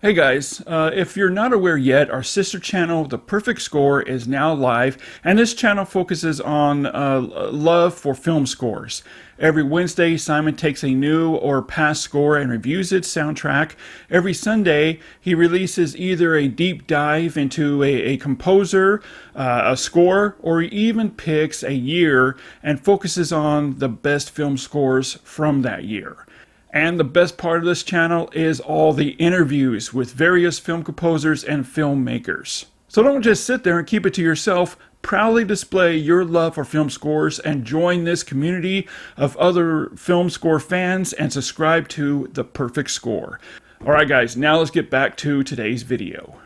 Hey guys, if you're not aware yet, our sister channel, The Perfect Score, is now live, and this channel focuses on love for film scores. Every Wednesday, Simon takes a new or past score and reviews its soundtrack. Every Sunday, he releases either a deep dive into a composer, a score, or he even picks a year and focuses on the best film scores from that year. And the best part of this channel is all the interviews with various film composers and filmmakers. So don't just sit there and keep it to yourself. Proudly display your love for film scores and join this community of other film score fans and subscribe to The Perfect Score. Alright guys, now let's get back to today's video.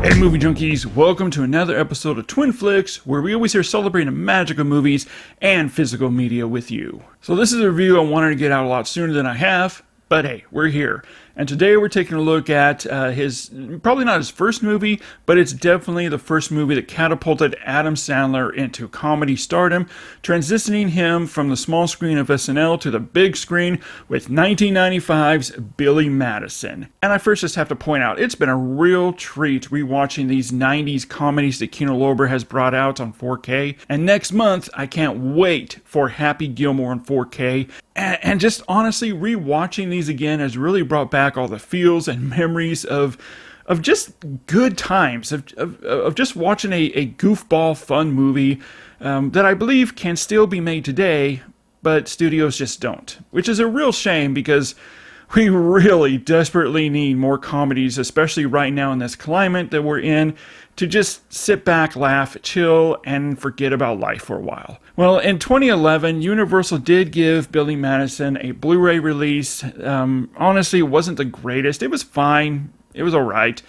Hey movie junkies, welcome to another episode of Twin Flicks, where we always here celebrating the magic of movies and physical media with you. So this is a review I wanted to get out a lot sooner than I have, but hey, we're here. And today we're taking a look at his, probably not his first movie, but it's definitely the first movie that catapulted Adam Sandler into comedy stardom, transitioning him from the small screen of SNL to the big screen with 1995's Billy Madison. And I first just have to point out, it's been a real treat rewatching these 90s comedies that Kino Lorber has brought out on 4K. And next month, I can't wait for Happy Gilmore on 4K. And just honestly, rewatching these again has really brought back all the feels and memories of just good times, of just watching a goofball fun movie that I believe can still be made today, but studios just don't. Which is a real shame because we really desperately need more comedies, especially right now in this climate that we're in, to just sit back, laugh, chill, and forget about life for a while. Well, in 2011, Universal did give Billy Madison a Blu-ray release. Honestly, it wasn't the greatest. It was fine. It was alright.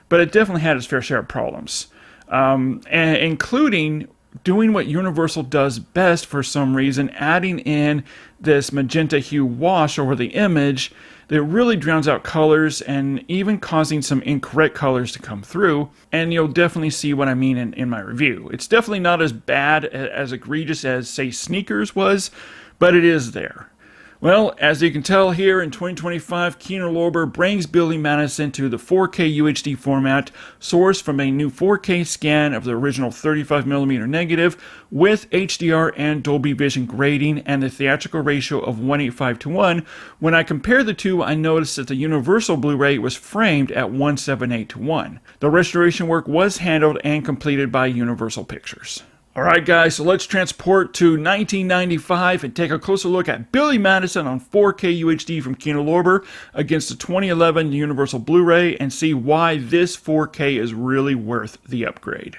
But it definitely had its fair share of problems. And including doing what Universal does best for some reason, adding in this magenta hue wash over the image that really drowns out colors and even causing some incorrect colors to come through. And you'll definitely see what I mean in my review. It's definitely not as bad, as egregious as, say, Sneakers was, but it is there. Well, as you can tell here in 2025, Kino Lorber brings Billy Madison to the 4K UHD format, sourced from a new 4K scan of the original 35mm negative with HDR and Dolby Vision grading and the theatrical ratio of 1:85:1. When I compared the two, I noticed that the Universal Blu-ray was framed at 1:78:1. The restoration work was handled and completed by Universal Pictures. Alright guys, so let's transport to 1995 and take a closer look at Billy Madison on 4K UHD from Kino Lorber against the 2011 Universal Blu-ray and see why this 4K is really worth the upgrade.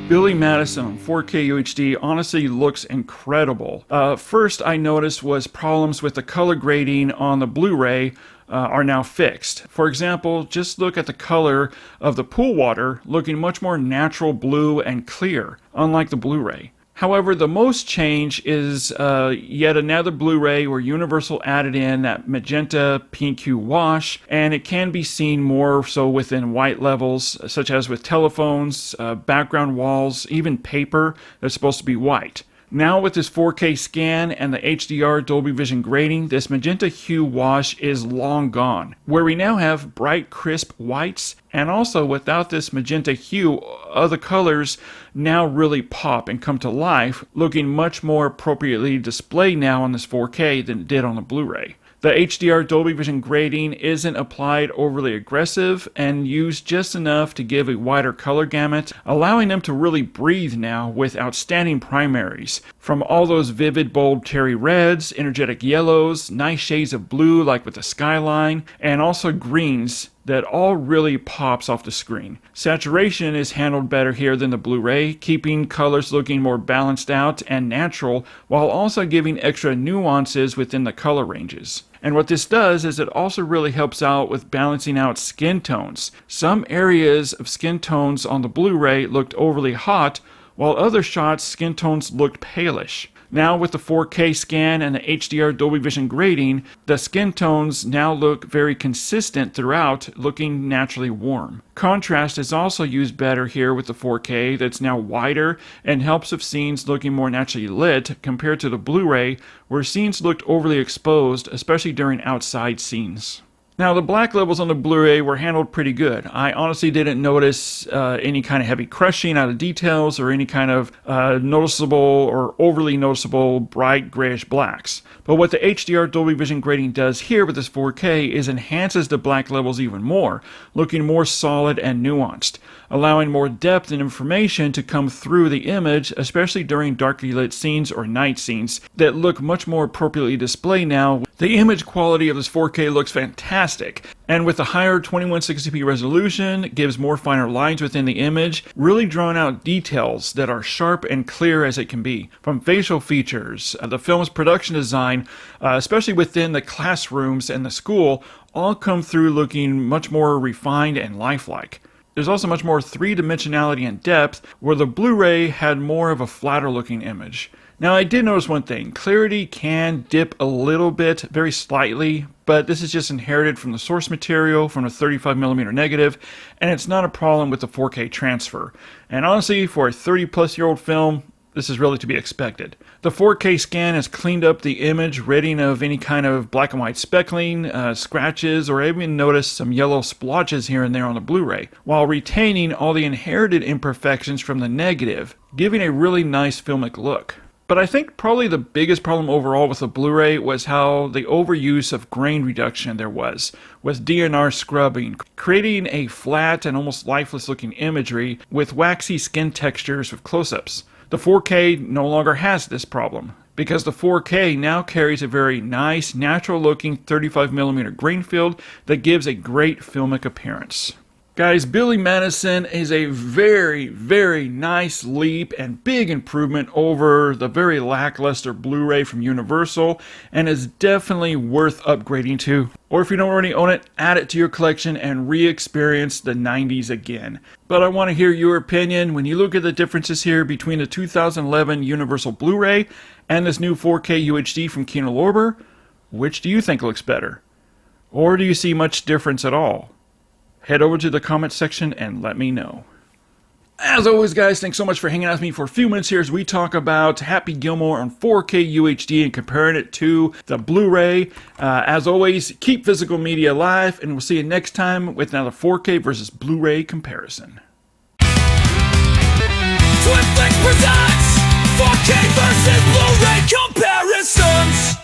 Billy Madison on 4K UHD honestly looks incredible. First I noticed was problems with the color grading on the Blu-ray are now fixed. For example, just look at the color of the pool water looking much more natural blue and clear, unlike the Blu-ray. However, the most change is yet another Blu-ray where Universal added in that magenta pink hue wash, and it can be seen more so within white levels, such as with telephones, background walls, even paper that's supposed to be white. Now with this 4K scan and the HDR Dolby Vision grading, this magenta hue wash is long gone, where we now have bright crisp whites, and also without this magenta hue, other colors now really pop and come to life, looking much more appropriately displayed now on this 4K than it did on the Blu-ray. The HDR Dolby Vision grading isn't applied overly aggressive and used just enough to give a wider color gamut, allowing them to really breathe now with outstanding primaries. From all those vivid, bold cherry reds, energetic yellows, nice shades of blue like with the skyline, and also greens that all really pops off the screen. Saturation is handled better here than the Blu-ray, keeping colors looking more balanced out and natural, while also giving extra nuances within the color ranges. And what this does is it also really helps out with balancing out skin tones. Some areas of skin tones on the Blu-ray looked overly hot, while other shots skin tones looked palish. Now with the 4K scan and the HDR Dolby Vision grading, the skin tones now look very consistent throughout, looking naturally warm. Contrast is also used better here with the 4K that's now wider and helps with scenes looking more naturally lit compared to the Blu-ray where scenes looked overly exposed, especially during outside scenes. Now, the black levels on the Blu-ray were handled pretty good. I honestly didn't notice any kind of heavy crushing out of details or any kind of noticeable or overly noticeable bright grayish blacks. But what the HDR Dolby Vision grading does here with this 4K is enhances the black levels even more, looking more solid and nuanced, allowing more depth and information to come through the image, especially during darkly lit scenes or night scenes that look much more appropriately displayed now. The image quality of this 4K looks fantastic, and with the higher 2160p resolution, it gives more finer lines within the image, really drawing out details that are sharp and clear as it can be. From facial features, the film's production design, especially within the classrooms and the school, all come through looking much more refined and lifelike. There's also much more three-dimensionality and depth, where the Blu-ray had more of a flatter looking image. Now, I did notice one thing. Clarity can dip a little bit, very slightly, but this is just inherited from the source material, from the 35mm negative, and it's not a problem with the 4K transfer. And honestly, for a 30-plus-year-old film, this is really to be expected. The 4K scan has cleaned up the image, ridding of any kind of black and white speckling, scratches, or I even noticed some yellow splotches here and there on the Blu-ray, while retaining all the inherited imperfections from the negative, giving a really nice filmic look. But I think probably the biggest problem overall with the Blu-ray was how the overuse of grain reduction there was, with DNR scrubbing, creating a flat and almost lifeless looking imagery with waxy skin textures with close-ups. The 4K no longer has this problem, because the 4K now carries a very nice, natural-looking 35mm grain field that gives a great filmic appearance. Guys, Billy Madison is a very, very nice leap and big improvement over the very lackluster Blu-ray from Universal, and is definitely worth upgrading to. Or if you don't already own it, add it to your collection and re-experience the 90s again. But I want to hear your opinion when you look at the differences here between the 2011 Universal Blu-ray and this new 4K UHD from Kino Lorber. Which do you think looks better? Or do you see much difference at all? Head over to the comment section and let me know. As always, guys, thanks so much for hanging out with me for a few minutes here as we talk about Happy Gilmore on 4K UHD and comparing it to the Blu-ray. As always, keep physical media alive, and we'll see you next time with another 4K versus Blu-ray comparison. Twin Flicks presents 4K versus Blu-ray comparisons.